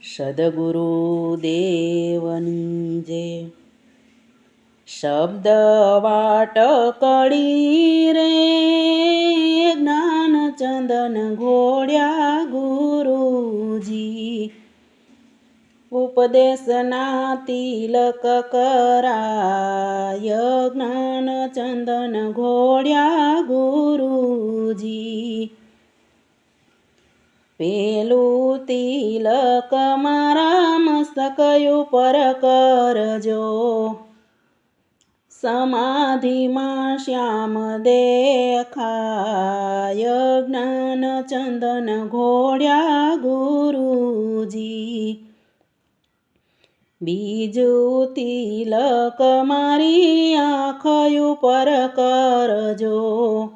સદગુરુદેવની જે શબ્દ વાટકડી રે જ્ઞાન ચંદન ઘોડ્યા ગુરુજી ઉપદેશના તિલક કરાય જ્ઞાન ચંદન ઘોડ્યા ગુરુજી પેલું તિલક મારા મસ્તક ઉપર કરજો સમાધિમાં શ્યામ દેખાય જ્ઞાન ચંદન ઘોડ્યા ગુરુજી બીજું તિલક મારી આંખ ઉપર કરજો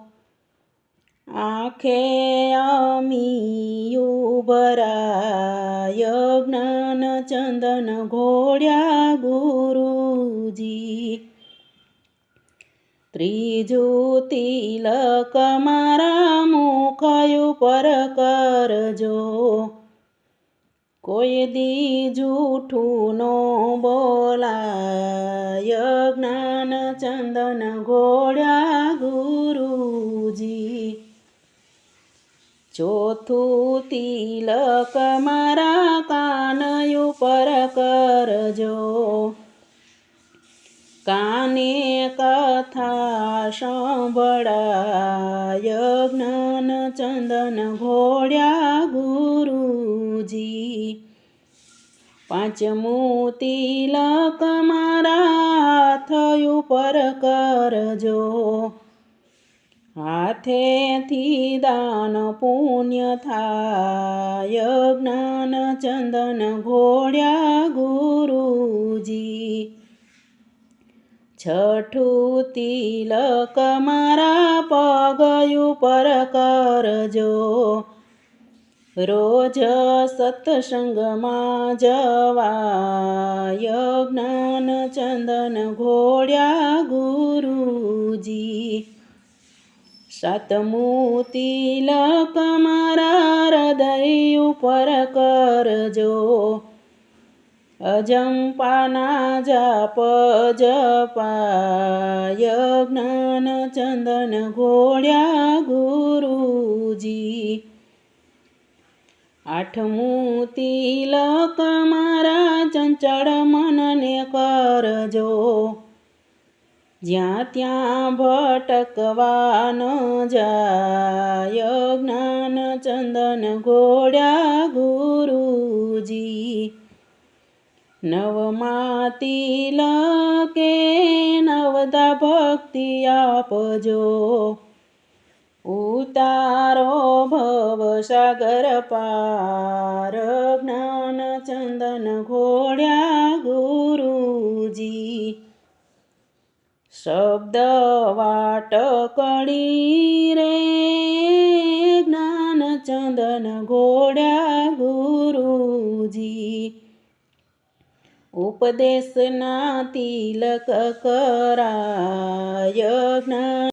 આંખે અમીયું ભરાય જ્ઞાન ચંદન ઘોડ્યા ગુરુજી ત્રીજું તિલક મારા મુખ ઉપર કરજો કોઈ દી જૂઠું નો બોલાય જ્ઞાન ચંદન ઘોડ્યા ગુરુજી ચોથું તિલક મારા કાન ઉપર કરજો કાને કથા સંભળાય જ્ઞાન ચંદન ઘોડ્યા ગુરુજી પાંચમું તિલક મારા હાથ ઉપર કરજો હાથેથી દાન પુણ્ય થાય જ્ઞાન ચંદન ઘોડ્યા ગુરુજી છઠ્ઠું તિલક મારા પગ ઉપર કરજો રોજ સત્સંગમાં જવાય જ્ઞાન ચંદન ઘોડ્યા ગુરુજી સાતમું તિલક મારા હૃદય ઉપર કરજો અજંપાના જાપ જપાય જ્ઞાન ચંદન ઘોડ્યા ગુરુજી આઠમું તિલક મારા ચંચળ મનને કરજો જ્યાં ત્યાં ભટકવા ન જાય જ્ઞાન ચંદન ઘોડ્યા ગુરુજી નવમા તિલકે નવદા ભક્તિ આપજો ઉતારો ભવસાગર પાર જ્ઞાન ચંદન ઘોડ્યા ગુરુજી શબ્દ વાટકડી રે જ્ઞાન ચંદન ઘોડ્યા ગુરુજી ઉપદેશના તિલક કરાય જ્ઞાન